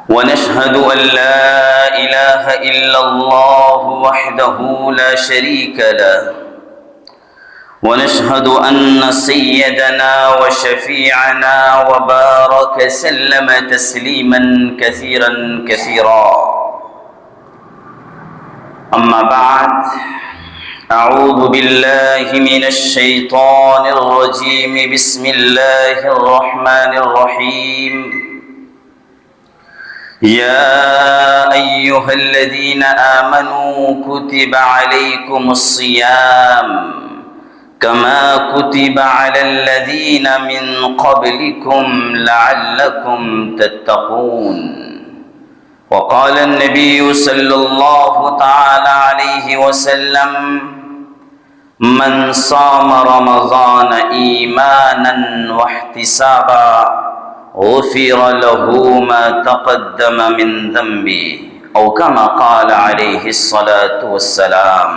ونشهد أن لا إله إلا الله وحده لا شريك له ونشهد أن سيدنا وشفيعنا وبارك سلم تسليما كثيرا كثيرا. أما بعد، أعوذ بالله من الشيطان الرجيم. بسم الله الرحمن الرحيم. يا أيها الذين آمنوا كتب عليكم الصيام كما كتب على الذين من قبلكم لعلكم تتقون. وقال النبي صلى الله تعالى عليه وسلم: من صام رمضان إيمانا واحتسابا غفر له ما تقدم من ذنبه أو كما قال عليه الصلاة والسلام.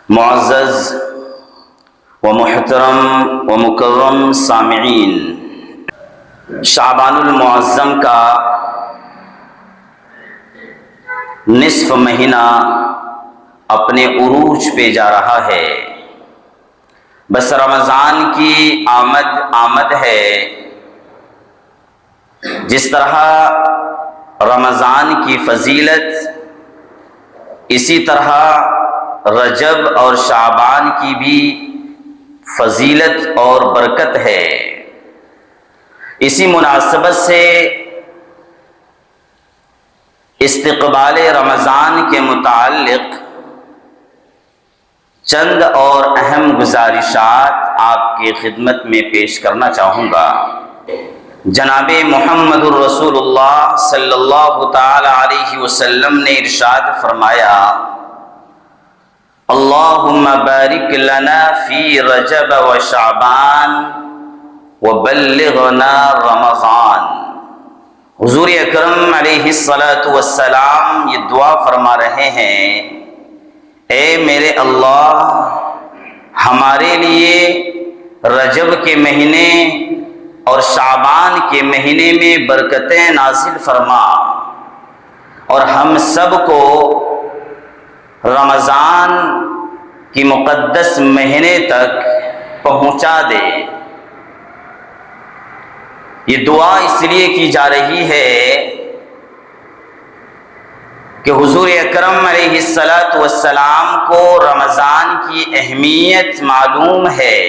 معزز و محترم و مکرم سامعین، شعبان المعظم کا نصف مہینہ اپنے عروج پہ جا رہا ہے. بس رمضان کی آمد ہے. جس طرح رمضان کی فضیلت، اسی طرح رجب اور شعبان کی بھی فضیلت اور برکت ہے. اسی مناسبت سے استقبال رمضان کے متعلق چند اور اہم گزارشات آپ کی خدمت میں پیش کرنا چاہوں گا. جناب محمد الرسول اللہ صلی اللہ تعالی علیہ وسلم نے ارشاد فرمایا: اللہم بارک لنا فی رجب و شعبان وبلغنا رمضان. حضور اکرم علیہ السلام یہ دعا فرما رہے ہیں: اے میرے اللہ، ہمارے لیے رجب کے مہینے اور شعبان کے مہینے میں برکتیں نازل فرما، اور ہم سب کو رمضان کی مقدس مہینے تک پہنچا دے. یہ دعا اس لیے کی جا رہی ہے کہ حضور اکرم علیہ السلام کو رمضان کی اہمیت معلوم ہے،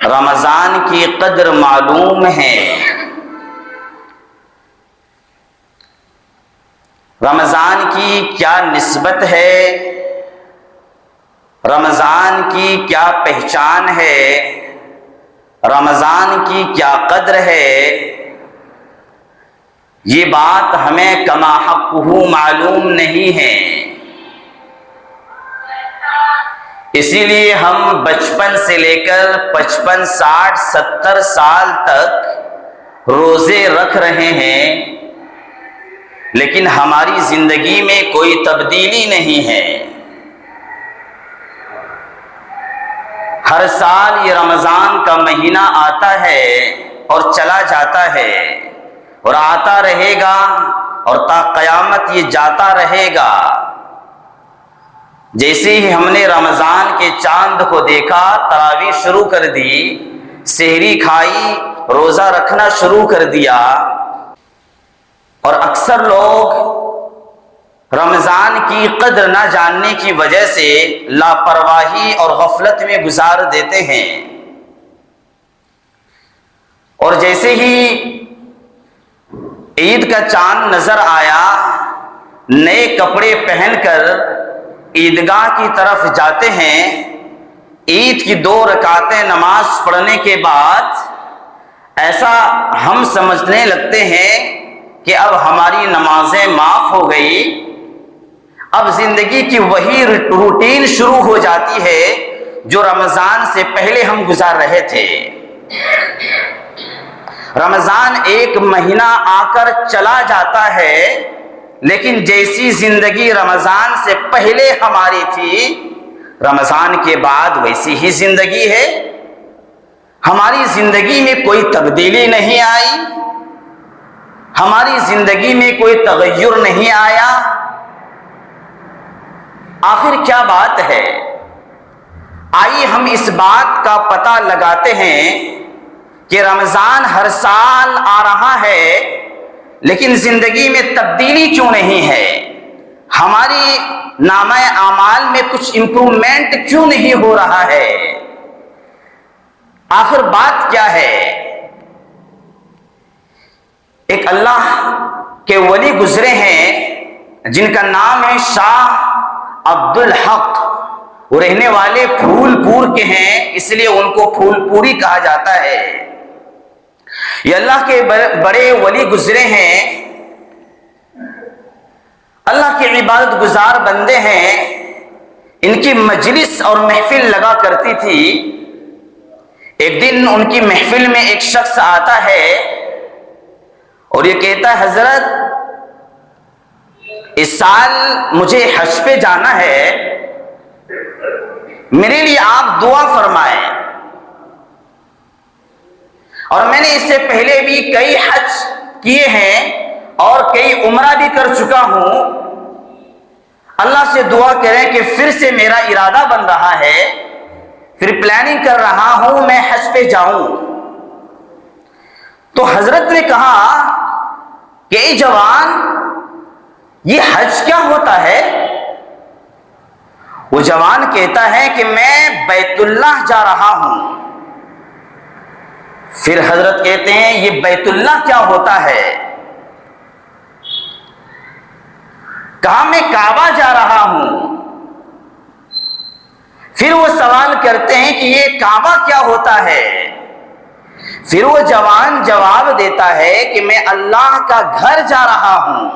رمضان کی قدر معلوم ہے. رمضان کی کیا نسبت ہے، رمضان کی کیا پہچان ہے، رمضان کی کیا قدر ہے، یہ بات ہمیں کما حقہ معلوم نہیں ہے. اسی لیے ہم بچپن سے لے کر 55 60 70 سال تک روزے رکھ رہے ہیں، لیکن ہماری زندگی میں کوئی تبدیلی نہیں ہے. ہر سال یہ رمضان کا مہینہ آتا ہے اور چلا جاتا ہے، اور آتا رہے گا، اور تا قیامت یہ جاتا رہے گا. جیسے ہی ہم نے رمضان کے چاند کو دیکھا، تراویح شروع کر دی، سحری کھائی، روزہ رکھنا شروع کر دیا. اور اکثر لوگ رمضان کی قدر نہ جاننے کی وجہ سے لاپرواہی اور غفلت میں گزار دیتے ہیں. اور جیسے ہی عید کا چاند نظر آیا، نئے کپڑے پہن کر عیدگاہ کی طرف جاتے ہیں. عید کی 2 رکعتیں نماز پڑھنے کے بعد ایسا ہم سمجھنے لگتے ہیں کہ اب ہماری نمازیں معاف ہو گئی، اب زندگی کی وہی روٹین شروع ہو جاتی ہے جو رمضان سے پہلے ہم گزار رہے تھے. رمضان ایک مہینہ آ کر چلا جاتا ہے، لیکن جیسی زندگی رمضان سے پہلے ہماری تھی، رمضان کے بعد ویسی ہی زندگی ہے. ہماری زندگی میں کوئی تبدیلی نہیں آئی. ہماری زندگی میں کوئی تغیر نہیں آیا؟ آخر کیا بات ہے؟ آئیے ہم اس بات کا پتہ لگاتے ہیں کہ رمضان ہر سال آ رہا ہے لیکن زندگی میں تبدیلی کیوں نہیں ہے؟ ہماری نامہ اعمال میں کچھ امپرومنٹ کیوں نہیں ہو رہا ہے؟ آخر بات کیا ہے؟ ایک اللہ کے ولی گزرے ہیں جن کا نام ہے شاہ عبد الحق، وہ رہنے والے پھول پور کے ہیں، اس لیے ان کو پھول پوری کہا جاتا ہے۔ یہ اللہ کے بڑے ولی گزرے ہیں، اللہ کے عبادت گزار بندے ہیں۔ ان کی مجلس اور محفل لگا کرتی تھی۔ ایک دن ان کی محفل میں ایک شخص آتا ہے اور یہ کہتا ہے حضرت اس سال مجھے حج پہ جانا ہے، میرے لیے آپ دعا فرمائیں۔ اور میں نے اس سے پہلے بھی کئی حج کیے ہیں اور کئی عمرہ بھی کر چکا ہوں، اللہ سے دعا کریں کہ پھر سے میرا ارادہ بن رہا ہے، پھر پلاننگ کر رہا ہوں میں حج پہ جاؤں۔ تو حضرت نے کہا کہ اے جوان، یہ حج کیا ہوتا ہے؟ وہ جوان کہتا ہے کہ میں بیت اللہ جا رہا ہوں۔ پھر حضرت کہتے ہیں یہ بیت اللہ کیا ہوتا ہے؟ کہا میں کعبہ جا رہا ہوں۔ پھر وہ سوال کرتے ہیں کہ یہ کعبہ کیا ہوتا ہے؟ پھر وہ جوان جواب دیتا ہے کہ میں اللہ کا گھر جا رہا ہوں۔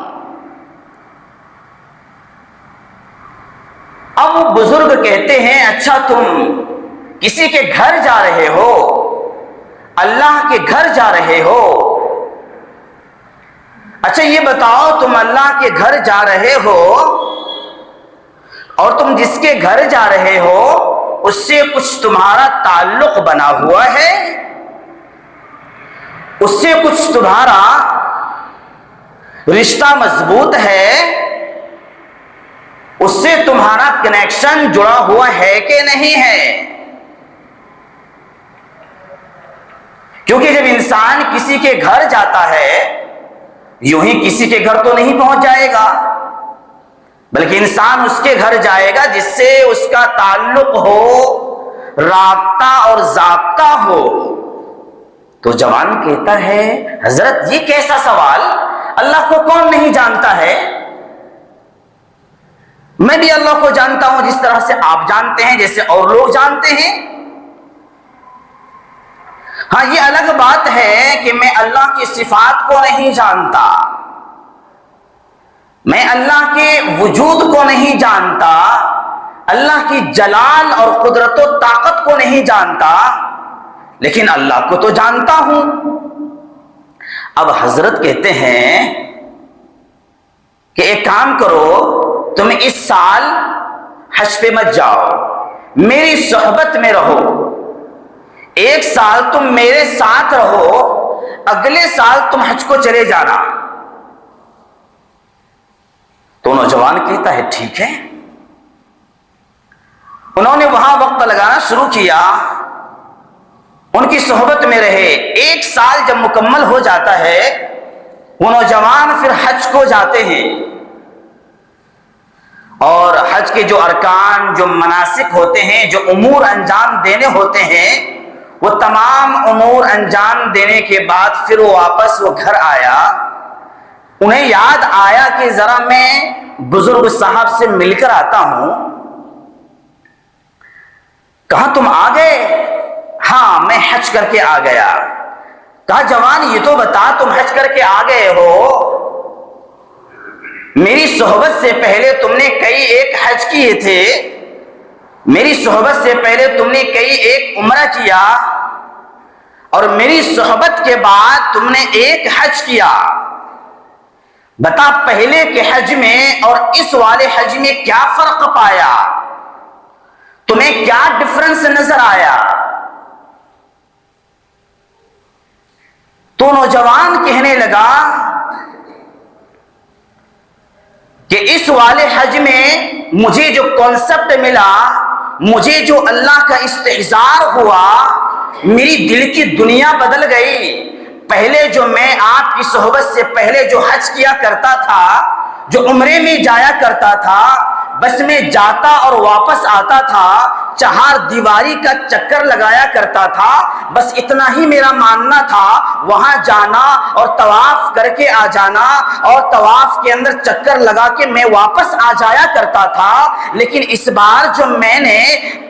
اب وہ بزرگ کہتے ہیں اچھا تم کسی کے گھر جا رہے ہو، اللہ کے گھر جا رہے ہو؟ اچھا یہ بتاؤ تم اللہ کے گھر جا رہے ہو اور تم جس کے گھر جا رہے ہو اس سے کچھ تمہارا تعلق بنا ہوا ہے؟ اس سے کچھ تمہارا رشتہ مضبوط ہے؟ اس سے تمہارا کنیکشن جڑا ہوا ہے کہ نہیں ہے؟ کیونکہ جب انسان کسی کے گھر جاتا ہے یوں ہی کسی کے گھر تو نہیں پہنچ جائے گا، بلکہ انسان اس کے گھر جائے گا جس سے اس کا تعلق ہو، رابطہ اور ضابطہ ہو۔ تو جوان کہتا ہے حضرت یہ کیسا سوال، اللہ کو کون نہیں جانتا ہے؟ میں بھی اللہ کو جانتا ہوں جس طرح سے آپ جانتے ہیں، جیسے اور لوگ جانتے ہیں۔ ہاں یہ الگ بات ہے کہ میں اللہ کی صفات کو نہیں جانتا، میں اللہ کے وجود کو نہیں جانتا، اللہ کی جلال اور قدرت و طاقت کو نہیں جانتا، لیکن اللہ کو تو جانتا ہوں۔ اب حضرت کہتے ہیں کہ ایک کام کرو، تم اس سال حج پہ مت جاؤ، میری صحبت میں رہو، ایک سال تم میرے ساتھ رہو، اگلے سال تم حج کو چلے جانا۔ تو نوجوان کہتا ہے ٹھیک ہے۔ انہوں نے وہاں وقت لگانا شروع کیا، ان کی صحبت میں رہے۔ ایک سال جب مکمل ہو جاتا ہے وہ نوجوان پھر حج کو جاتے ہیں، اور حج کے جو ارکان، جو مناسک ہوتے ہیں، جو امور انجام دینے ہوتے ہیں، وہ تمام امور انجام دینے کے بعد پھر وہ واپس گھر آیا۔ انہیں یاد آیا کہ ذرا میں بزرگ صاحب سے مل کر آتا ہوں۔ کہا تم آ گئے؟ ہاں میں حج کر کے آ گیا۔ کہا جوان یہ تو بتا تم حج کر کے آ گئے ہو، میری صحبت سے پہلے تم نے کئی ایک حج کیے تھے، میری صحبت سے پہلے تم نے کئی ایک عمرہ کیا، اور میری صحبت کے بعد تم نے ایک حج کیا۔ بتا پہلے کے حج میں اور اس والے حج میں کیا فرق پایا؟ تمہیں کیا ڈفرنس نظر آیا؟ تو نوجوان کہنے لگا کہ اس والے حج میں مجھے جو کانسیپٹ ملا، مجھے جو اللہ کا استحضار ہوا، میری دل کی دنیا بدل گئی۔ پہلے جو میں آپ کی صحبت سے پہلے جو حج کیا کرتا تھا، جو عمرے میں جایا کرتا تھا، بس میں جاتا اور واپس آتا تھا، چہار دیواری کا چکر لگایا کرتا تھا، بس اتنا ہی میرا ماننا تھا، وہاں جانا اور طواف کر کے آ جانا اور طواف کے اندر چکر لگا کے میں واپس آ جایا کرتا تھا۔ لیکن اس بار جو میں نے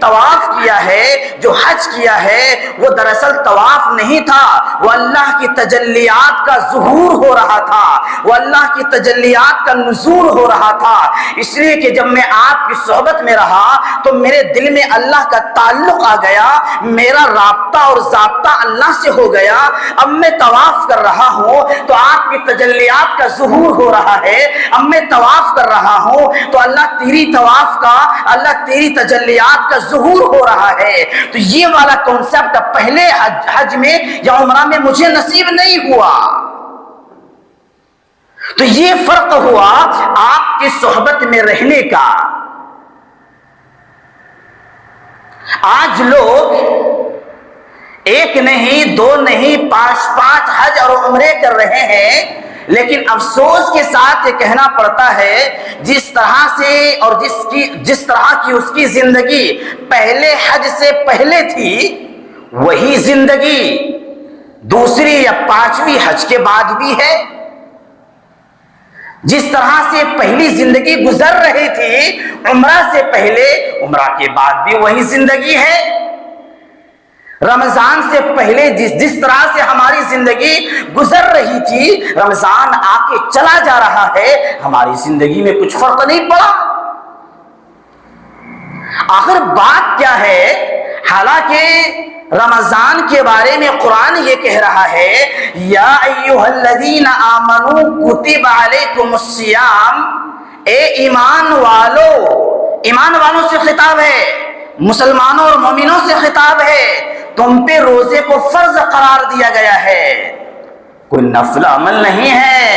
طواف کیا ہے، جو حج کیا ہے، وہ دراصل طواف نہیں تھا، وہ اللہ کی تجلیات کا ظہور ہو رہا تھا، وہ اللہ کی تجلیات کا نزول ہو رہا تھا۔ اس لیے کہ جب میں آپ کی صحبت میں رہا تو میرے دل میں اللہ کا تعلق آ گیا، میرا رابطہ اور ضابطہ اللہ سے ہو گیا۔ اب میں طواف کر رہا ہوں تو آپ کی تجلیات کا ظہور ہو رہا ہے، اب میں طواف کر رہا ہوں تو اللہ تیری طواف کا، اللہ تیری تجلیات کا ظہور ہو رہا ہے۔ تو یہ والا کانسیپٹ پہلے حج میں یا عمرہ میں مجھے نصیب نہیں ہوا۔ تو یہ فرق ہوا آپ کی صحبت میں رہنے کا۔ آج لوگ ایک نہیں، دو نہیں، پانچ حج اور عمرے کر رہے ہیں، لیکن افسوس کے ساتھ یہ کہنا پڑتا ہے جس طرح سے اور جس طرح کی اس کی زندگی پہلے حج سے پہلے تھی، وہی زندگی دوسری یا پانچویں حج کے بعد بھی ہے۔ جس طرح سے پہلی زندگی گزر رہی تھی عمرہ سے پہلے، عمرہ کے بعد بھی وہی زندگی ہے۔ رمضان سے پہلے جس طرح سے ہماری زندگی گزر رہی تھی، رمضان آ کے چلا جا رہا ہے، ہماری زندگی میں کچھ فرق نہیں پڑا۔ آخر بات کیا ہے؟ حالانکہ رمضان کے بارے میں قرآن یہ کہہ رہا ہے، یا ایھا الذین آمنوا کتب علیکم الصیام، اے ایمان والوں سے خطاب ہے، مسلمانوں اور مومنوں سے خطاب ہے، تم پہ روزے کو فرض قرار دیا گیا ہے۔ کوئی نفل عمل نہیں ہے،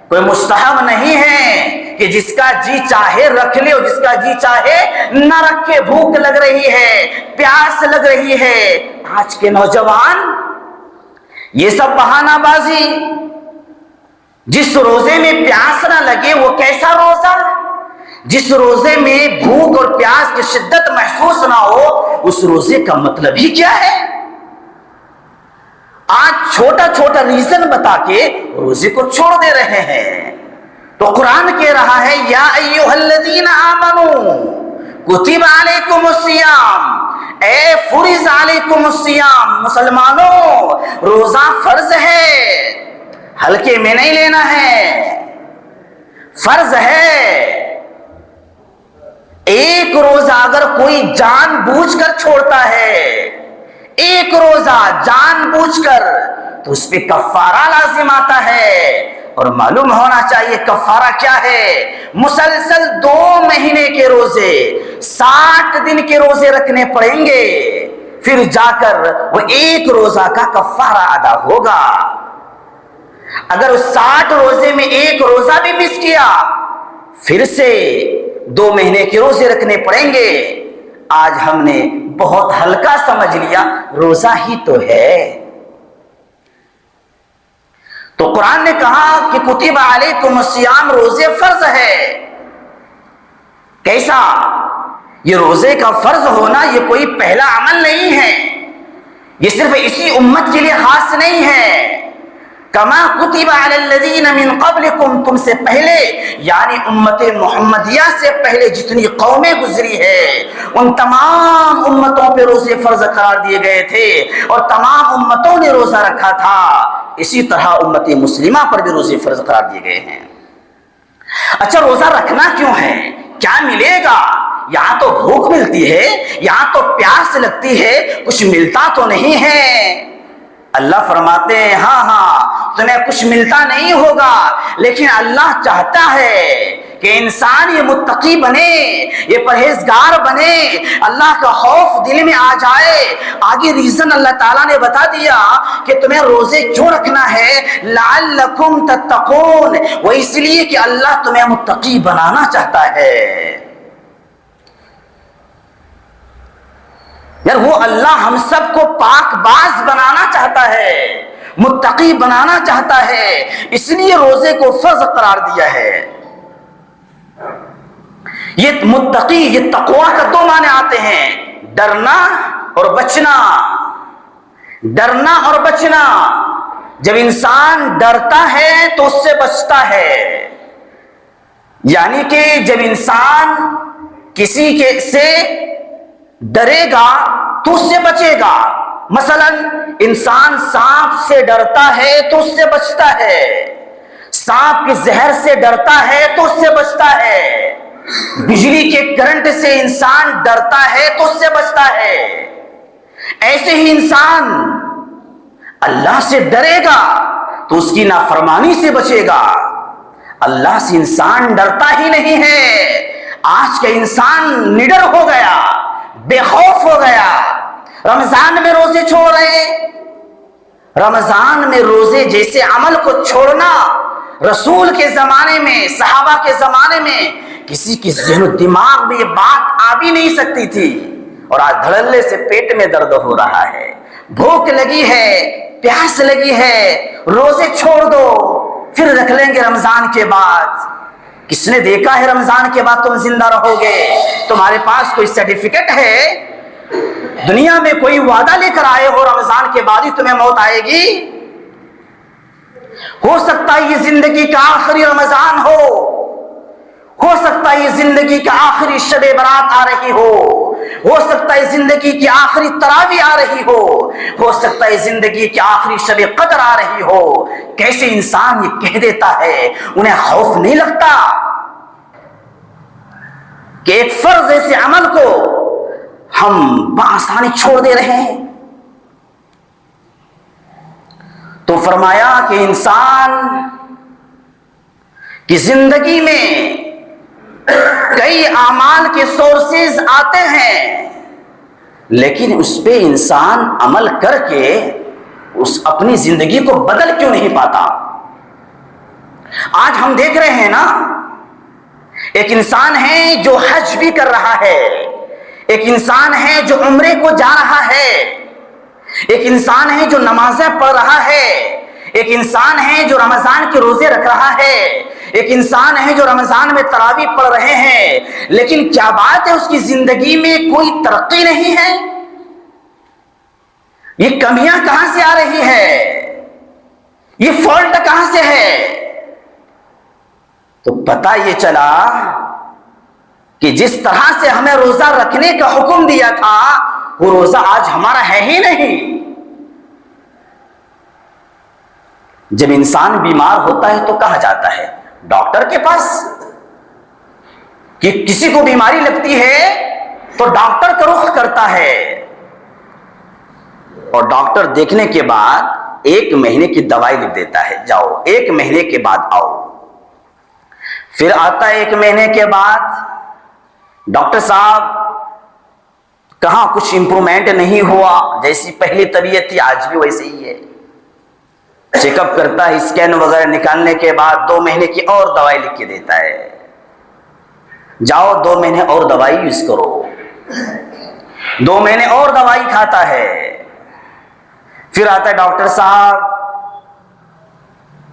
کوئی مستحب نہیں ہے کہ جس کا جی چاہے رکھ لے اور جس کا جی چاہے نہ رکھے۔ بھوک لگ رہی ہے، پیاس لگ رہی ہے۔ آج کے نوجوان یہ سب بہانہ بازی۔ جس روزے میں پیاس نہ لگے وہ کیسا روزہ؟ جس روزے میں بھوک اور پیاس کی شدت محسوس نہ ہو، اس روزے کا مطلب ہی کیا ہے؟ آج چھوٹا ریزن بتا کے روزے کو چھوڑ دے رہے ہیں۔ تو قرآن کہہ رہا ہے، یا ایھا الذین آمنوا کتب علیکم الصیام، اے فرض علیکم الصیام، مسلمانوں روزہ فرض ہے، ہلکے میں نہیں لینا ہے، فرض ہے۔ ایک روزہ اگر کوئی جان بوجھ کر چھوڑتا ہے، ایک روزہ جان بوجھ کر، تو اس پہ کفارہ لازم آتا ہے۔ اور معلوم ہونا چاہیے کفارہ کیا ہے۔ مسلسل 2 مہینے کے روزے، 60 دن کے روزے رکھنے پڑیں گے، پھر جا کر وہ ایک روزہ کا کفارہ ادا ہوگا۔ اگر 60 روزے میں ایک روزہ بھی مس کیا، پھر سے 2 مہینے کے روزے رکھنے پڑیں گے۔ آج ہم نے بہت ہلکا سمجھ لیا، روزہ ہی تو ہے۔ تو قرآن نے کہا کہ کتب علیکم الصیام، روزے فرض ہے۔ کیسا؟ یہ روزے کا فرض ہونا یہ کوئی پہلا عمل نہیں ہے، یہ صرف اسی امت کے لیے خاص نہیں ہے۔ کما کتب علی الذین من قبلکم، تم سے پہلے یعنی امت محمدیہ سے پہلے جتنی قومیں گزری ہے، ان تمام امتوں پہ روزے فرض قرار دیے گئے تھے اور تمام امتوں نے روزہ رکھا تھا۔ اسی طرح امت مسلمہ پر بھی روزے فرض قرار دیے گئے ہیں۔ اچھا، روزہ رکھنا کیوں ہے؟ کیا ملے گا؟ یہاں تو بھوک ملتی ہے، یہاں تو پیاس لگتی ہے، کچھ ملتا تو نہیں ہے۔ اللہ فرماتے ہیں ہاں تمہیں کچھ ملتا نہیں ہوگا، لیکن اللہ چاہتا ہے کہ انسان یہ متقی بنے، یہ پرہیزگار بنے، اللہ کا خوف دل میں آ جائے۔ آگے ریزن اللہ تعالیٰ نے بتا دیا کہ تمہیں روزے کیوں رکھنا ہے، لعلکم تتقون، وہ اس لیے کہ اللہ تمہیں متقی بنانا چاہتا ہے۔ یار وہ اللہ ہم سب کو پاک باز بنانا چاہتا ہے، متقی بنانا چاہتا ہے، اس لیے روزے کو فرض قرار دیا ہے۔ یہ متقی، یہ تقویٰ کا دو معنی آتے ہیں، ڈرنا اور بچنا۔ ڈرنا اور بچنا، جب انسان ڈرتا ہے تو اس سے بچتا ہے، یعنی کہ جب انسان کسی کے سے ڈرے گا تو اس سے بچے گا۔ مثلا انسان سانپ سے ڈرتا ہے تو اس سے بچتا ہے، سانپ کے زہر سے ڈرتا ہے تو اس سے بچتا ہے، بجلی کے کرنٹ سے انسان ڈرتا ہے تو اس سے بچتا ہے۔ ایسے ہی انسان اللہ سے ڈرے گا تو اس کی نافرمانی سے بچے گا۔ اللہ سے انسان ڈرتا ہی نہیں ہے۔ آج کا انسان نڈر ہو گیا، بے خوف ہو گیا، رمضان میں روزے چھوڑ رہے۔ رمضان میں روزے جیسے عمل کو چھوڑنا رسول کے زمانے میں، صحابہ کے زمانے میں کسی کے ذہن و دماغ میں یہ بات آ بھی نہیں سکتی تھی، اور آج دھڑلے سے پیٹ میں درد ہو رہا ہے، بھوک لگی ہے، پیاس لگی ہے، روزے چھوڑ دو، پھر رکھ لیں گے رمضان کے بعد۔ کس نے دیکھا ہے رمضان کے بعد تم زندہ رہو گے؟ تمہارے پاس کوئی سرٹیفکیٹ ہے؟ دنیا میں کوئی وعدہ لے کر آئے ہو رمضان کے بعد ہی تمہیں موت آئے گی؟ ہو سکتا ہے یہ زندگی کا آخری رمضان ہو سکتا ہے یہ زندگی کا آخری شب برات آ رہی ہو سکتا ہے زندگی کی آخری تراویح آ رہی ہو سکتا ہے زندگی کی آخری شب قدر آ رہی ہو۔ کیسے انسان یہ کہہ دیتا ہے؟ انہیں خوف نہیں لگتا کہ ایک فرض ایسے عمل کو ہم بآسانی چھوڑ دے رہے ہیں؟ تو فرمایا کہ انسان کی زندگی میں کئی اعمال کے سورسز آتے ہیں، لیکن اس پہ انسان عمل کر کے اس اپنی زندگی کو بدل کیوں نہیں پاتا؟ آج ہم دیکھ رہے ہیں نا، ایک انسان ہے جو حج بھی کر رہا ہے، ایک انسان ہے جو عمرے کو جا رہا ہے، ایک انسان ہے جو نمازیں پڑھ رہا ہے، ایک انسان ہے جو رمضان کے روزے رکھ رہا ہے، ایک انسان ہے جو رمضان میں تراویح پڑھ رہے ہیں، لیکن کیا بات ہے اس کی زندگی میں کوئی ترقی نہیں ہے؟ یہ کمیاں کہاں سے آ رہی ہے؟ یہ فالٹ کہاں سے ہے؟ تو پتہ یہ چلا کہ جس طرح سے ہمیں روزہ رکھنے کا حکم دیا تھا وہ روزہ آج ہمارا ہے ہی نہیں۔ جب انسان بیمار ہوتا ہے تو کہاں جاتا ہے؟ ڈاکٹر کے پاس۔ کہ کسی کو بیماری لگتی ہے تو ڈاکٹر کا رخ کرتا ہے، اور ڈاکٹر دیکھنے کے بعد 1 مہینے کی دوائی لکھ دیتا ہے، جاؤ 1 مہینے کے بعد آؤ۔ پھر آتا ہے 1 مہینے کے بعد، ڈاکٹر صاحب کہاں کچھ امپرومنٹ نہیں ہوا، جیسی پہلی طبیعت تھی آج بھی ویسے ہی ہے۔ چیک اپ کرتا ہے، اسکین وغیرہ نکالنے کے بعد 2 مہینے کی اور دوائی لکھ کے دیتا ہے، جاؤ 2 مہینے اور دوائی یوز کرو۔ 2 مہینے اور دوائی کھاتا ہے، پھر آتا ہے ڈاکٹر صاحب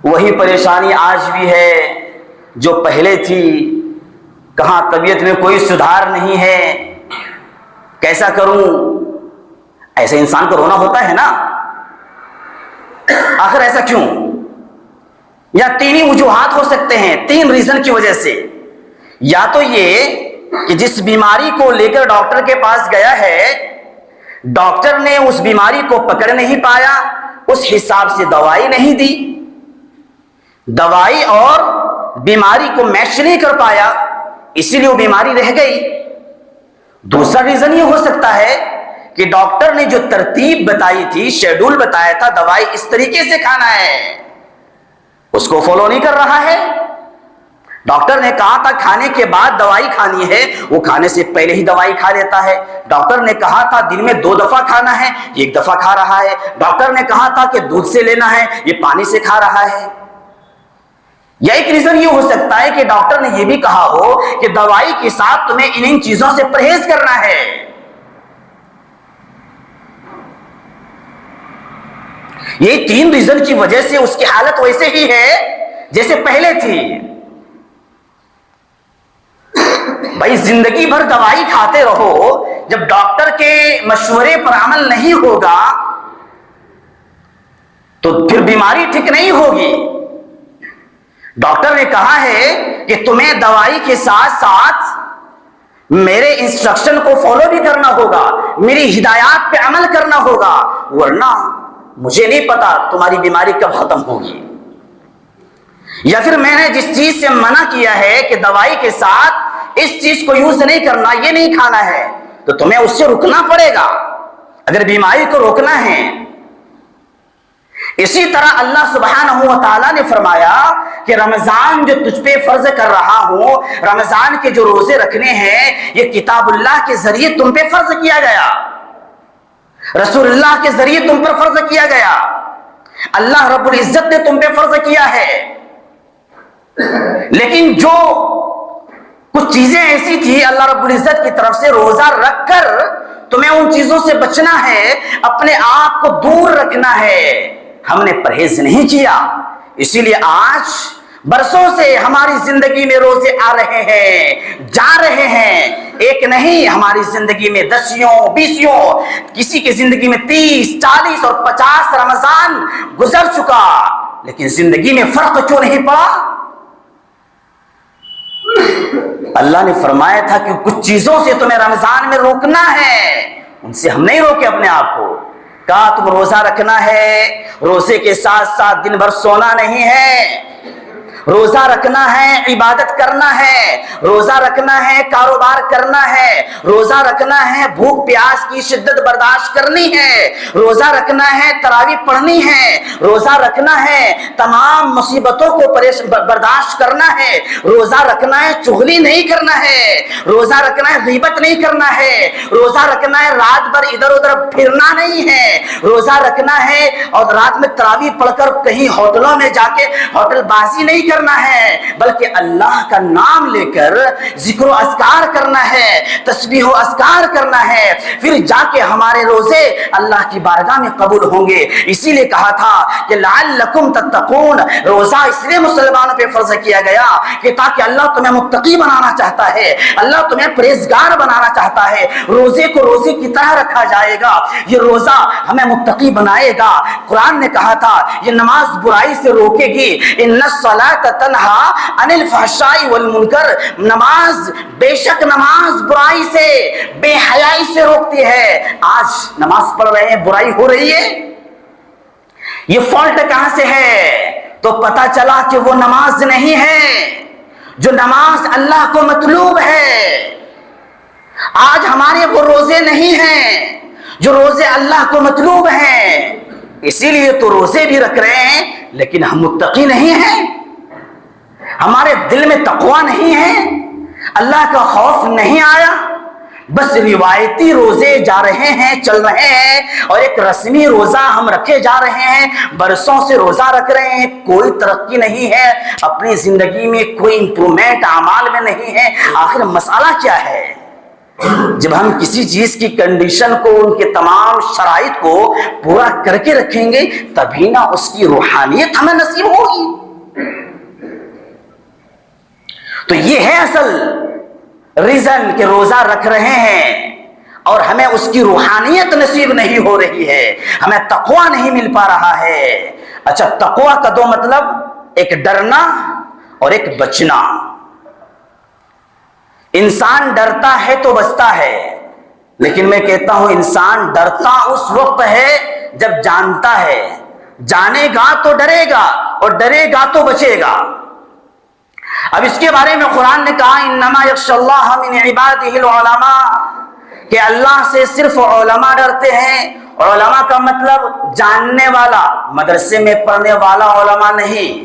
وہی پریشانی آج بھی ہے جو پہلے تھی، کہاں طبیعت میں کوئی سدھار نہیں ہے، کیسا کروں؟ ایسے انسان کو رونا ہوتا ہے نا، آخر ایسا کیوں؟ یا 3 ہی وجوہات ہو سکتے ہیں، 3 ریزن کی وجہ سے۔ یا تو یہ کہ جس بیماری کو لے کر ڈاکٹر کے پاس گیا ہے، ڈاکٹر نے اس بیماری کو پکڑ نہیں پایا، اس حساب سے دوائی نہیں دی، دوائی اور بیماری کو میچ نہیں کر پایا، اسی لیے وہ بیماری رہ گئی۔ دوسرا ریزن یہ ہو سکتا ہے کہ ڈاکٹر نے جو ترتیب بتائی تھی، شیڈول بتایا تھا، دوائی اس طریقے سے کھانا ہے، اس کو فالو نہیں کر رہا ہے، ڈاکٹر نے کہا تھا کھانے کے بعد دوائی کھانی ہے، وہ کھانے سے پہلے ہی دوائی کھا لیتا ہے۔ ڈاکٹر نے کہا تھا دن میں 2 دفعہ کھانا ہے، 1 دفعہ کھا رہا ہے۔ ڈاکٹر نے کہا تھا کہ دودھ سے لینا ہے، یہ پانی سے کھا رہا ہے۔ یا ایک ریزن یہ ہو سکتا ہے کہ ڈاکٹر نے یہ بھی کہا ہو کہ دوائی کے ساتھ تمہیں ان چیزوں سے پرہیز کرنا ہے۔ یہ 3 ریزن کی وجہ سے اس کی حالت ویسے ہی ہے جیسے پہلے تھی۔ بھائی زندگی بھر دوائی کھاتے رہو، جب ڈاکٹر کے مشورے پر عمل نہیں ہوگا تو پھر بیماری ٹھیک نہیں ہوگی۔ ڈاکٹر نے کہا ہے کہ تمہیں دوائی کے ساتھ ساتھ میرے انسٹرکشن کو فالو بھی کرنا ہوگا، میری ہدایات پہ عمل کرنا ہوگا، ورنہ مجھے نہیں پتا تمہاری بیماری کب ختم ہوگی۔ یا پھر میں نے جس چیز سے منع کیا ہے کہ دوائی کے ساتھ اس چیز کو یوز نہیں کرنا، یہ نہیں کھانا ہے، تو تمہیں اس سے رکنا پڑے گا اگر بیماری کو روکنا ہے۔ اسی طرح اللہ سبحانہ و تعالیٰ نے فرمایا کہ رمضان جو تجھ پہ فرض کر رہا ہوں، رمضان کے جو روزے رکھنے ہیں، یہ کتاب اللہ کے ذریعے تم پہ فرض کیا گیا، رسول اللہ کے ذریعے تم پر فرض کیا گیا، اللہ رب العزت نے تم پہ فرض کیا ہے۔ لیکن جو کچھ چیزیں ایسی تھی اللہ رب العزت کی طرف سے روزہ رکھ کر تمہیں ان چیزوں سے بچنا ہے، اپنے آپ کو دور رکھنا ہے، ہم نے پرہیز نہیں کیا۔ اسی لیے آج برسوں سے ہماری زندگی میں روزے آ رہے ہیں، جا رہے ہیں، ایک نہیں، ہماری زندگی میں 10 20 کسی کی زندگی میں 30 40 اور 50 رمضان گزر چکا، لیکن زندگی میں فرق کیوں نہیں پڑا؟ اللہ نے فرمایا تھا کہ کچھ چیزوں سے تمہیں رمضان میں روکنا ہے، ان سے ہم نہیں روکے اپنے آپ کو۔ کہا تم روزہ رکھنا ہے، روزے کے ساتھ ساتھ دن بھر سونا نہیں ہے، روزہ رکھنا ہے عبادت کرنا ہے، روزہ رکھنا ہے کاروبار کرنا ہے، روزہ رکھنا ہے بھوک پیاس کی شدت برداشت کرنی ہے، روزہ رکھنا ہے تراویح پڑھنی ہے، روزہ رکھنا ہے تمام مصیبتوں کو برداشت کرنا ہے، روزہ رکھنا ہے چغلی نہیں کرنا ہے، روزہ رکھنا ہے غیبت نہیں کرنا ہے، روزہ رکھنا ہے رات بھر ادھر ادھر پھرنا نہیں ہے، روزہ رکھنا ہے اور رات میں تراویح پڑھ کر کہیں ہوٹلوں میں جا کے ہوٹل بازی نہیں کرنا ہے، بلکہ اللہ کا نام لے کر ذکر و اذکار کرنا ہے، تسبیح و اذکار کرنا ہے، پھر جا کے ہمارے روزے اللہ کی بارگاہ میں قبول ہوں گے۔ اسی لیے کہا تھا کہ لعلکم تتقون، روزہ اس لیے مسلمانوں پہ فرض کیا گیا کہ تاکہ اللہ تمہیں متقی بنانا چاہتا ہے، اللہ تمہیں پرہیزگار بنانا چاہتا ہے۔ روزے کو روزے کی طرح رکھا جائے گا، یہ روزہ ہمیں متقی بنائے گا۔ قرآن نے کہا تھا یہ نماز برائی سے روکے گی، ان الصلاۃ تنہا عن الفحشاء والمنکر، نماز بے شک نماز برائی سے بے حیائی سے روکتی ہے۔ آج نماز پڑھ رہے ہیں برائی ہو رہی ہے، یہ فالٹ کہاں سے ہے؟ تو پتا چلا کہ وہ نماز نہیں ہے جو نماز اللہ کو مطلوب ہے۔ آج ہمارے وہ روزے نہیں ہیں جو روزے اللہ کو مطلوب ہیں، اسی لیے تو روزے بھی رکھ رہے ہیں لیکن ہم متقی نہیں ہیں، ہمارے دل میں تقوی نہیں ہے، اللہ کا خوف نہیں آیا، بس روایتی روزے جا رہے ہیں، چل رہے ہیں، اور ایک رسمی روزہ ہم رکھے جا رہے ہیں، برسوں سے روزہ رکھ رہے ہیں، کوئی ترقی نہیں ہے اپنی زندگی میں، کوئی امپرومنٹ اعمال میں نہیں ہے۔ آخر مسئلہ کیا ہے؟ جب ہم کسی چیز کی کنڈیشن کو، ان کے تمام شرائط کو پورا کر کے رکھیں گے تبھی نہ اس کی روحانیت ہمیں نصیب ہوگی۔ تو یہ ہے اصل ریزن کہ روزہ رکھ رہے ہیں اور ہمیں اس کی روحانیت نصیب نہیں ہو رہی ہے، ہمیں تقوی نہیں مل پا رہا ہے۔ اچھا، تقوی کا 2 مطلب، ایک ڈرنا اور ایک بچنا۔ انسان ڈرتا ہے تو بچتا ہے، لیکن میں کہتا ہوں انسان ڈرتا اس وقت ہے جب جانتا ہے، جانے گا تو ڈرے گا اور ڈرے گا تو بچے گا۔ اب اس کے بارے میں قرآن نے کہا انما یخشی اللہ من عبادہ العلماء، کہ اللہ سے صرف علماء ڈرتے ہیں۔ علماء کا مطلب جاننے والا، مدرسے میں پڑھنے والا علماء نہیں،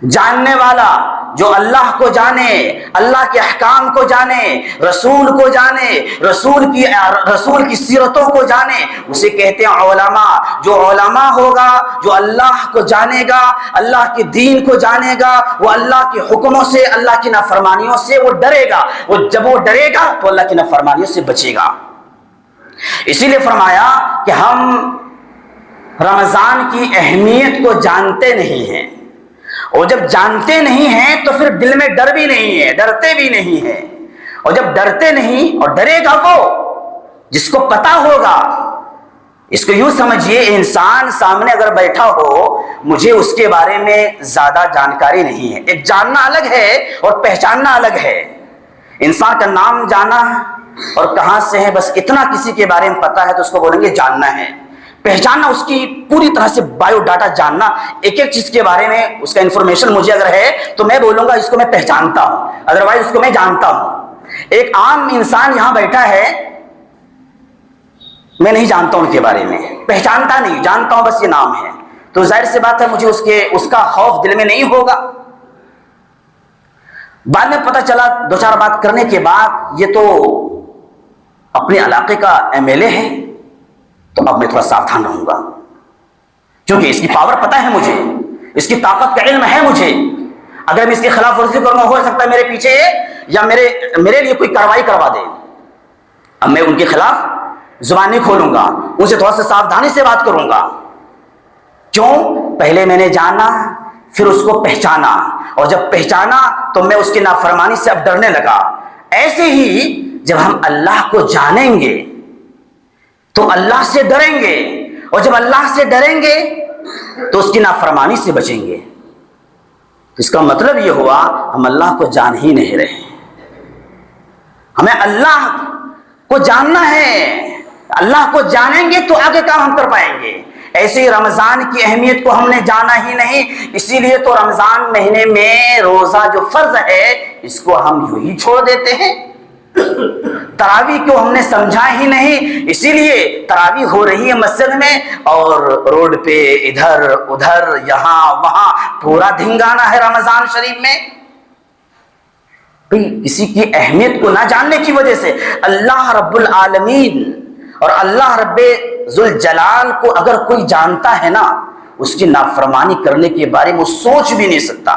جاننے والا جو اللہ کو جانے، اللہ کے احکام کو جانے، رسول کو جانے، رسول کی سیرتوں کو جانے، اسے کہتے ہیں علماء۔ جو علماء ہوگا، جو اللہ کو جانے گا، اللہ کے دین کو جانے گا، وہ اللہ کے حکموں سے، اللہ کی نافرمانیوں سے وہ ڈرے گا۔ جب وہ ڈرے گا تو اللہ کی نافرمانیوں سے بچے گا۔ اسی لیے فرمایا کہ ہم رمضان کی اہمیت کو جانتے نہیں ہیں، اور جب جانتے نہیں ہیں تو پھر دل میں ڈر بھی نہیں ہے، ڈرتے بھی نہیں ہیں۔ اور جب ڈرتے نہیں، اور ڈرے گا وہ جس کو پتا ہوگا۔ اس کو یوں سمجھیے، انسان سامنے اگر بیٹھا ہو، مجھے اس کے بارے میں زیادہ جانکاری نہیں ہے۔ ایک جاننا الگ ہے اور پہچاننا الگ ہے۔ انسان کا نام جانا اور کہاں سے ہے، بس اتنا کسی کے بارے میں پتا ہے تو اس کو بولیں گے جاننا ہے۔ پہچاننا، اس کی پوری طرح سے بایو ڈاٹا جاننا، ایک ایک چیز کے بارے میں اس کا انفارمیشن مجھے اگر ہے تو میں بولوں گا اس کو میں پہچانتا ہوں، ادروائز اس کو میں جانتا ہوں۔ ایک عام انسان یہاں بیٹھا ہے، میں نہیں جانتا ہوں ان کے بارے میں، پہچانتا نہیں، جانتا ہوں بس یہ نام ہے، تو ظاہر سی بات ہے مجھے اس کا خوف دل میں نہیں ہوگا۔ بعد میں پتہ چلا دو چار بات کرنے کے بعد یہ تو اپنے علاقے کا MLA ہے، تو اب میں تھوڑا ساودھان رہوں گا، کیونکہ اس کی پاور پتہ ہے مجھے، اس کی طاقت کا علم ہے مجھے۔ اگر میں اس کی خلاف ورزی کروں گا، ہو سکتا ہے میرے پیچھے یا میرے لیے کوئی کارروائی کروا دے۔ اب میں ان کے خلاف زبان نہیں کھولوں گا، ان سے تھوڑا سا ساودھانی سے بات کروں گا۔ کیوں؟ پہلے میں نے جانا، پھر اس کو پہچانا، اور جب پہچانا تو میں اس کی نافرمانی سے اب ڈرنے لگا۔ ایسے ہی جب ہم اللہ کو جانیں گے تو اللہ سے ڈریں گے، اور جب اللہ سے ڈریں گے تو اس کی نافرمانی سے بچیں گے۔ اس کا مطلب یہ ہوا ہم اللہ کو جان ہی نہیں رہے، ہمیں اللہ کو جاننا ہے۔ اللہ کو جانیں گے تو آگے کام ہم کر پائیں گے۔ ایسے ہی رمضان کی اہمیت کو ہم نے جانا ہی نہیں، اسی لیے تو رمضان مہینے میں روزہ جو فرض ہے اس کو ہم یوں ہی چھوڑ دیتے ہیں۔ تراویح کو ہم نے سمجھا ہی نہیں، اسی لیے تراویح ہو رہی ہے مسجد میں، اور روڈ پہ ادھر ادھر یہاں وہاں پورا دھنگانا ہے رمضان شریف میں۔ کسی کی اہمیت کو نہ جاننے کی وجہ سے اللہ رب العالمین اور اللہ رب ذوالجلال کو اگر کوئی جانتا ہے نا، اس کی نافرمانی کرنے کے بارے میں وہ سوچ بھی نہیں سکتا،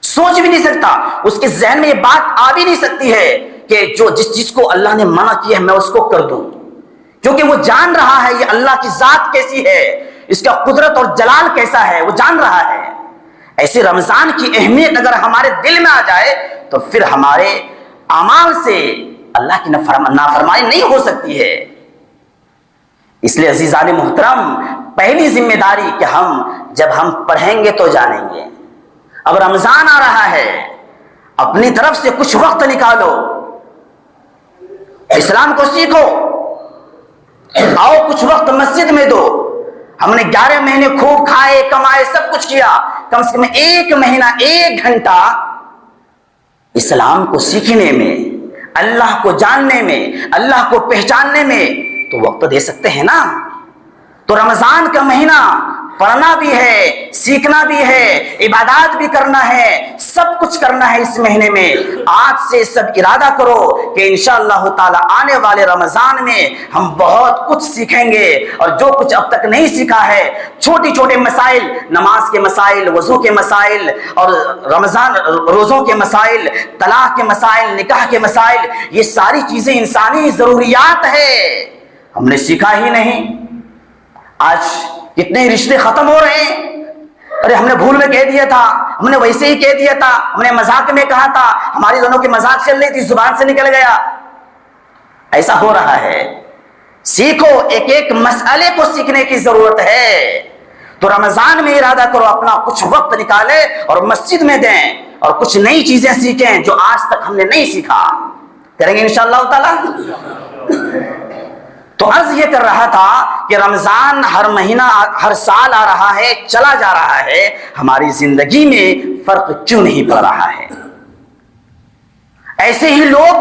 سوچ بھی نہیں سکتا، اس کے ذہن میں یہ بات آ بھی نہیں سکتی ہے کہ جس چیز کو اللہ نے منع کیا ہے میں اس کو کر دوں، کیونکہ وہ جان رہا ہے یہ اللہ کی ذات کیسی ہے، اس کا قدرت اور جلال کیسا ہے، وہ جان رہا ہے۔ ایسے رمضان کی اہمیت اگر ہمارے دل میں آ جائے تو پھر ہمارے اعمال سے اللہ کی نافرمانی نہیں ہو سکتی ہے۔ اس لیے عزیزان محترم، پہلی ذمہ داری کہ جب ہم پڑھیں گے تو جانیں گے۔ اب رمضان آ رہا ہے، اپنی طرف سے کچھ وقت نکالو، اسلام کو سیکھو، آؤ کچھ وقت مسجد میں دو۔ ہم نے 11 مہینے خوب کھائے کمائے سب کچھ کیا، کم سے کم 1 مہینہ 1 گھنٹہ اسلام کو سیکھنے میں، اللہ کو جاننے میں، اللہ کو پہچاننے میں تو وقت دے سکتے ہیں نا۔ تو رمضان کا مہینہ پڑھنا بھی ہے، سیکھنا بھی ہے، عبادات بھی کرنا ہے، سب کچھ کرنا ہے اس مہینے میں۔ آج سے سب ارادہ کرو کہ انشاءاللہ تعالی آنے والے رمضان میں ہم بہت کچھ سیکھیں گے، اور جو کچھ اب تک نہیں سیکھا ہے، چھوٹی چھوٹے مسائل، نماز کے مسائل، وضو کے مسائل، اور رمضان روزوں کے مسائل، طلاق کے مسائل، نکاح کے مسائل، یہ ساری چیزیں انسانی ضروریات ہے، ہم نے سیکھا ہی نہیں۔ آج کتنے رشتے ختم ہو رہے ہیں، ارے ہم نے بھول میں کہہ دیا تھا، ہم نے ویسے ہی کہہ دیا تھا، ہم نے مذاق میں کہا تھا، ہماری دونوں کی مذاق چل رہی تھی، زبان سے نکل گیا۔ ایسا ہو رہا ہے۔ سیکھو، ایک ایک مسئلے کو سیکھنے کی ضرورت ہے۔ تو رمضان میں ارادہ کرو اپنا کچھ وقت نکالے اور مسجد میں دیں، اور کچھ نئی چیزیں سیکھیں جو آج تک ہم نے نہیں سیکھا۔ کریں گے انشاءاللہ تعالی۔ تو عرض یہ کر رہا تھا کہ رمضان ہر مہینہ ہر سال آ رہا ہے، چلا جا رہا ہے، ہماری زندگی میں فرق کیوں نہیں پڑ رہا ہے؟ ایسے ہی لوگ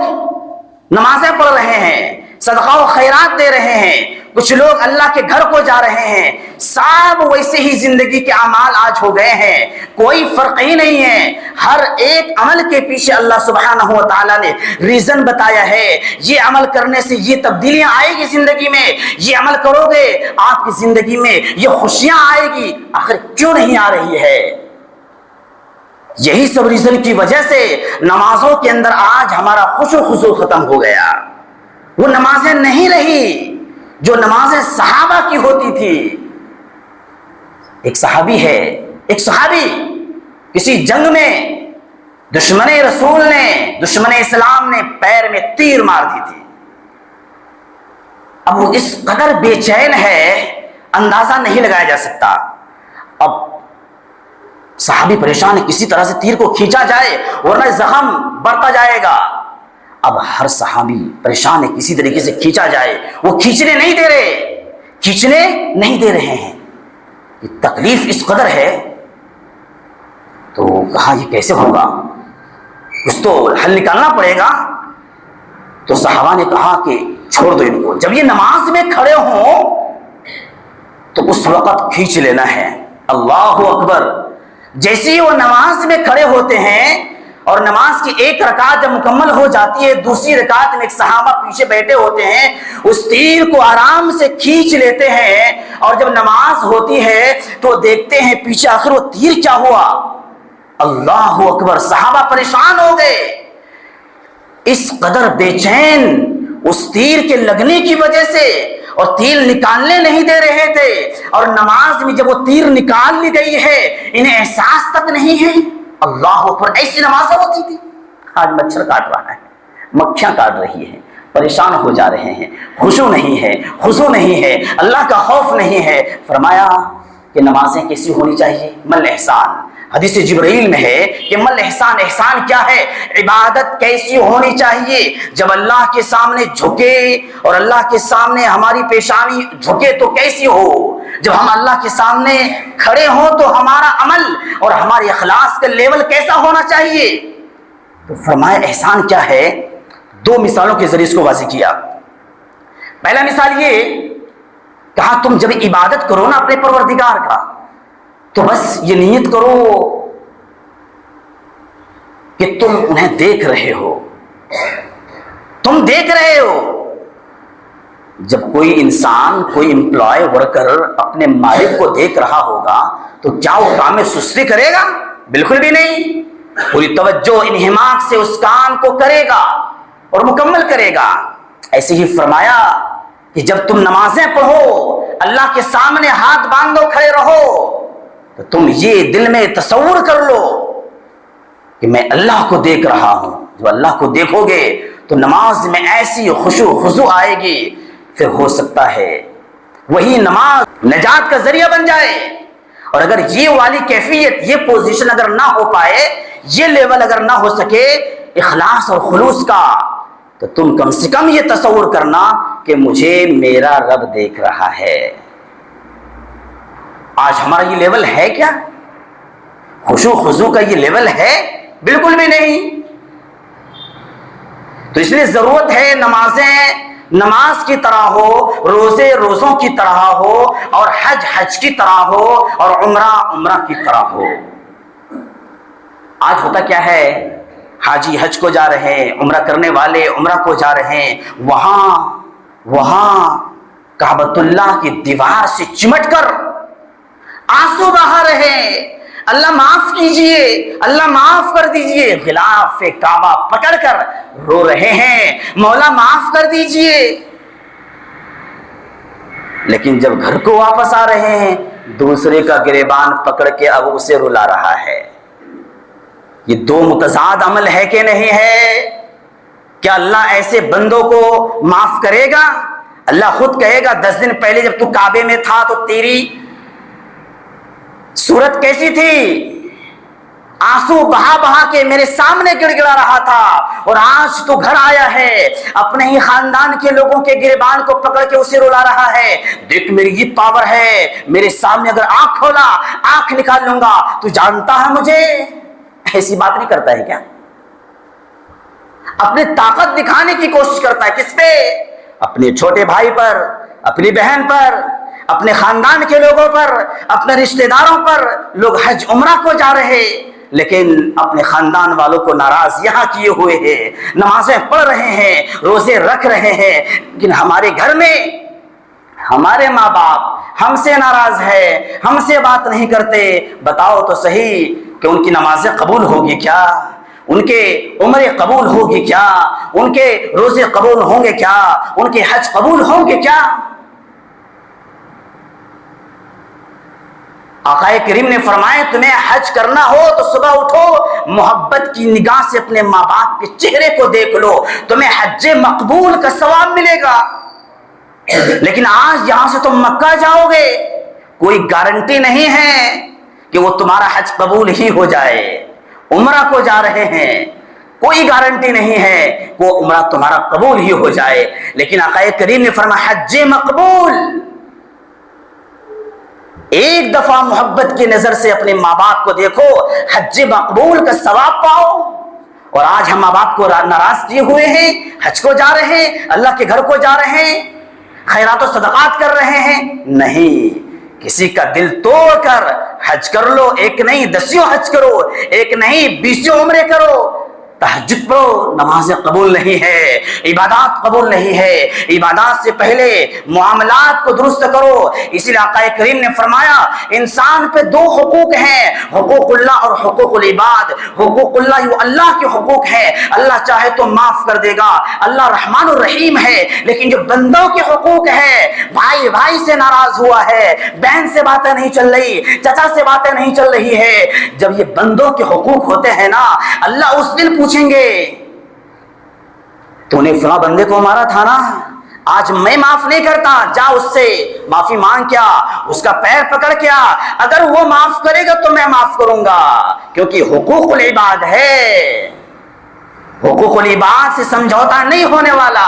نمازیں پڑھ رہے ہیں، صدقہ و خیرات دے رہے ہیں، کچھ لوگ اللہ کے گھر کو جا رہے ہیں، سب ویسے ہی زندگی کے اعمال آج ہو گئے ہیں، کوئی فرق ہی نہیں ہے۔ ہر ایک عمل کے پیچھے اللہ سبحانہ و تعالیٰ نے ریزن بتایا ہے، یہ عمل کرنے سے یہ تبدیلیاں آئے گی زندگی میں، یہ عمل کرو گے آپ کی زندگی میں یہ خوشیاں آئے گی۔ آخر کیوں نہیں آ رہی ہے؟ یہی سب ریزن کی وجہ سے نمازوں کے اندر آج ہمارا خشوع خضوع ختم ہو گیا، وہ نمازیں نہیں رہی جو نمازیں صحابہ کی ہوتی تھی۔ ایک صحابی کسی جنگ میں دشمن رسول نے، دشمن اسلام نے پیر میں تیر مار دی تھی۔ اب وہ اس قدر بے چین ہے، اندازہ نہیں لگایا جا سکتا۔ اب صحابی پریشان ہے، کسی طرح سے تیر کو کھینچا جائے ورنہ زخم بڑھتا جائے گا۔ اب ہر صحابی پریشان ہے، کسی طریقے سے کھینچا جائے، وہ کھینچنے نہیں دے رہے ہیں۔ یہ تکلیف اس قدر ہے تو کہا یہ کیسے ہوگا، کچھ تو حل نکالنا پڑے گا۔ تو صحابہ نے کہا کہ چھوڑ دو ان کو، جب یہ نماز میں کھڑے ہوں تو اس وقت کھینچ لینا ہے۔ اللہ اکبر! جیسے ہی وہ نماز میں کھڑے ہوتے ہیں اور نماز کی ایک رکعت جب مکمل ہو جاتی ہے، دوسری رکعت میں ایک صحابہ پیچھے بیٹھے ہوتے ہیں، اس تیر کو آرام سے کھینچ لیتے ہیں، اور جب نماز ہوتی ہے تو دیکھتے ہیں پیچھے آخر وہ تیر کیا ہوا۔ اللہ اکبر! صحابہ پریشان ہو گئے، اس قدر بے چین اس تیر کے لگنے کی وجہ سے، اور تیر نکالنے نہیں دے رہے تھے، اور نماز میں جب وہ تیر نکال لی گئی ہے انہیں احساس تک نہیں ہے۔ اللہ اکبر! ایسی نمازیں ہوتی تھی۔ آج مچھر کاٹ رہا ہے، مکھیاں کاٹ رہی ہیں، پریشان ہو جا رہے ہیں، خشوع نہیں ہے، خضوع نہیں ہے، اللہ کا خوف نہیں ہے۔ فرمایا کہ نمازیں کیسی ہونی چاہیے؟ مل احسان، حدیث جبرائیل میں ہے کہ مل احسان، احسان کیا ہے؟ عبادت کیسی ہونی چاہیے؟ جب اللہ کے سامنے جھکے اور اللہ کے سامنے ہماری پیشانی جھکے تو کیسی ہو؟ جب ہم اللہ کے سامنے کھڑے ہوں تو ہمارا عمل اور ہماری اخلاص کا لیول کیسا ہونا چاہیے؟ تو فرمایا احسان کیا ہے؟ دو مثالوں کے ذریعے اس کو واضح کیا۔ پہلا مثال یہ کہا، تم جب عبادت کرو نا اپنے پروردگار کا تو بس یہ نیت کرو کہ تم انہیں دیکھ رہے ہو، تم دیکھ رہے ہو۔ جب کوئی انسان، کوئی امپلائی ورکر اپنے مالک کو دیکھ رہا ہوگا تو کیا وہ کام میں سستی کرے گا؟ بالکل بھی نہیں، پوری توجہ انہماک سے اس کام کو کرے گا اور مکمل کرے گا۔ ایسے ہی فرمایا کہ جب تم نمازیں پڑھو، اللہ کے سامنے ہاتھ باندھو کھڑے رہو، تو تم یہ دل میں تصور کر لو کہ میں اللہ کو دیکھ رہا ہوں۔ جو اللہ کو دیکھو گے تو نماز میں ایسی خشوع خضوع آئے گی، پھر ہو سکتا ہے وہی نماز نجات کا ذریعہ بن جائے۔ اور اگر یہ والی کیفیت، یہ پوزیشن اگر نہ ہو پائے، یہ لیول اگر نہ ہو سکے اخلاص اور خلوص کا، تو تم کم سے کم یہ تصور کرنا کہ مجھے میرا رب دیکھ رہا ہے۔ آج ہمارا یہ لیول ہے کیا؟ خشوع خضوع کا یہ لیول ہے؟ بالکل بھی نہیں۔ تو اس لیے ضرورت ہے نمازیں نماز کی طرح ہو، روزے روزوں کی طرح ہو، اور حج حج کی طرح ہو، اور عمرہ عمرہ کی طرح ہو۔ آج ہوتا کیا ہے، حاجی حج کو جا رہے ہیں، عمرہ کرنے والے عمرہ کو جا رہے ہیں، وہاں کعبۃ اللہ کی دیوار سے چمٹ کر آنسو بہا رہے، اللہ معاف کیجئے، اللہ معاف کر دیجئے، غلاف کعبہ پکڑ کر رو رہے ہیں، مولا معاف کر دیجئے۔ لیکن جب گھر کو واپس آ رہے ہیں، دوسرے کا گریبان پکڑ کے اب اسے رلا رہا ہے۔ یہ دو متضاد عمل ہے کہ نہیں ہے؟ کیا اللہ ایسے بندوں کو معاف کرے گا؟ اللہ خود کہے گا 10 دن پہلے جب تو کعبے میں تھا تو تیری صورت کیسی تھی؟ آنسو بہا بہا کے میرے سامنے گڑ گڑا رہا تھا، اور آج تو گھر آیا ہے، اپنے ہی خاندان کے لوگوں کے گریبان کو پکڑ کے اسے رلا رہا ہے۔ دیکھ میری یہ پاور ہے، میرے سامنے اگر آنکھ کھولا آنکھ نکال لوں گا، تو جانتا ہے مجھے؟ ایسی بات نہیں کرتا ہے کیا؟ اپنی طاقت دکھانے کی کوشش کرتا ہے، کس پہ؟ اپنے چھوٹے بھائی پر، اپنی بہن پر، اپنے خاندان کے لوگوں پر، اپنے رشتہ داروں پر لوگ حج عمرہ کو جا رہے، لیکن اپنے خاندان والوں کو ناراض یہاں کیے ہوئے ہیں، نمازیں پڑھ رہے ہیں، روزے رکھ رہے ہیں، لیکن ہمارے گھر میں ہمارے ماں باپ ہم سے ناراض ہے، ہم سے بات نہیں کرتے۔ بتاؤ تو صحیح کہ ان کی نمازیں قبول ہوگی کیا؟ ان کے عمرے قبول ہوگی کیا؟ ان کے روزے قبول ہوں گے کیا؟ ان کے حج قبول ہوں گے کیا؟ آقا کریم نے فرمایا تمہیں حج کرنا ہو تو صبح اٹھو، محبت کی نگاہ سے اپنے ماں باپ کے چہرے کو دیکھ لو، تمہیں حج مقبول کا ثواب ملے گا۔ لیکن آج یہاں سے تم مکہ جاؤ گے، کوئی گارنٹی نہیں ہے کہ وہ تمہارا حج قبول ہی ہو جائے۔ عمرہ کو جا رہے ہیں، کوئی گارنٹی نہیں ہے کہ وہ عمرہ تمہارا قبول ہی ہو جائے، لیکن آقا کریم نے فرمایا حج مقبول۔ ایک دفعہ محبت کی نظر سے اپنے ماں باپ کو دیکھو، حج مقبول کا ثواب پاؤ۔ اور آج ہم ماں باپ کو ناراض کیے ہوئے ہیں، حج کو جا رہے ہیں، اللہ کے گھر کو جا رہے ہیں، خیرات و صدقات کر رہے ہیں۔ نہیں، کسی کا دل توڑ کر حج کر لو، ایک نہیں 10 حج کرو، ایک نہیں 20 عمرے کرو، تہجد پڑھو، نمازیں قبول نہیں ہے، عبادات قبول نہیں ہے۔ عبادات سے پہلے معاملات کو درست کرو۔ اسی لیے آقا کریم نے فرمایا انسان پہ 2 حقوق ہیں، حقوق اللہ اور حقوق العباد۔ حقوق اللہ یہ اللہ کے حقوق ہے، اللہ چاہے تو معاف کر دے گا، اللہ رحمان الرحیم ہے، لیکن جو بندوں کے حقوق ہے، بھائی بھائی سے ناراض ہوا ہے، بہن سے باتیں نہیں چل رہی، چچا سے باتیں نہیں چل رہی ہے، جب یہ بندوں کے حقوق ہوتے ہیں نا، اللہ اس دن پوچھیں گے تو نے فلاں بندے کو مارا تھا نا، آج میں معاف نہیں کرتا، جا اس سے معافی مانگ کیا، اس کا پیر پکڑ کیا، اگر وہ معاف کرے گا تو میں معاف کروں گا، کیونکہ حقوق العباد ہے، حقوق العباد سے سمجھوتا نہیں ہونے والا۔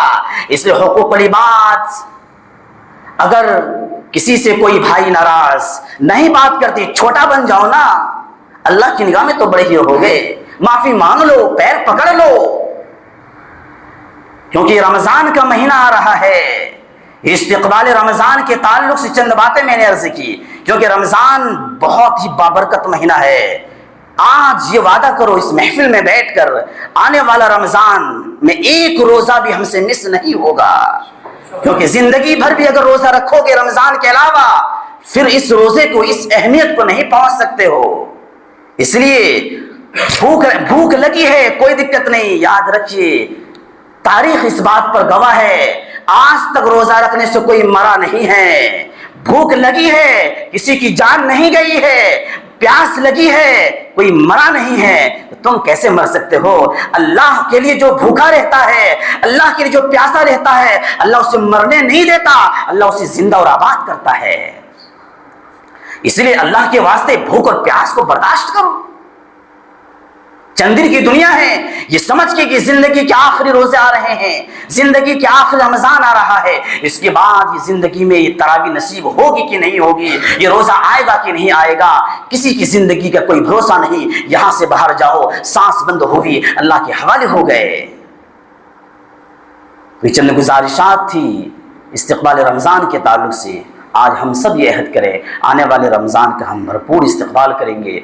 اس لیے حقوق العباد، اگر کسی سے کوئی بھائی ناراض نہیں بات کرتی، چھوٹا بن جاؤ نا، اللہ کی نگاہ میں تو بڑے ہی ہو گئے، معافی مانگ لو، پیر پکڑ لو، کیونکہ رمضان کا مہینہ آ رہا ہے۔ استقبال رمضان کے تعلق سے چند باتیں میں نے عرض کی، کیونکہ رمضان بہت ہی بابرکت مہینہ ہے۔ آج یہ وعدہ کرو اس محفل میں بیٹھ کر، آنے والا رمضان میں ایک روزہ بھی ہم سے مس نہیں ہوگا، کیونکہ زندگی بھر بھی اگر روزہ رکھو گے رمضان کے علاوہ، پھر اس روزے کو، اس اہمیت کو نہیں پہنچ سکتے ہو۔ اس لیے بھوک لگی ہے، کوئی دقت نہیں، یاد رکھیے تاریخ اس بات پر گواہ ہے، آج تک روزہ رکھنے سے کوئی مرا نہیں ہے۔ بھوک لگی ہے، کسی کی جان نہیں گئی ہے، پیاس لگی ہے، کوئی مرا نہیں ہے، تم کیسے مر سکتے ہو؟ اللہ کے لیے جو بھوکا رہتا ہے، اللہ کے لیے جو پیاسا رہتا ہے، اللہ اسے مرنے نہیں دیتا، اللہ اسے زندہ اور آباد کرتا ہے۔ اس لیے اللہ کے واسطے بھوک اور پیاس کو برداشت کرو۔ چند دن کی دنیا ہے، یہ سمجھ کے کہ زندگی کے آخری روزے آ رہے ہیں، زندگی کے آخری رمضان آ رہا ہے، اس کے بعد یہ زندگی میں یہ تراویح نصیب ہوگی کہ نہیں ہوگی، یہ روزہ آئے گا کہ نہیں آئے گا، کسی کی زندگی کا کوئی بھروسہ نہیں۔ یہاں سے باہر جاؤ، سانس بند ہوئی، اللہ کے حوالے ہو گئے۔ یہ چند گزارشات تھی استقبال رمضان کے تعلق سے۔ آج ہم سب یہ عہد کریں، آنے والے رمضان کا ہم بھرپور استقبال کریں گے،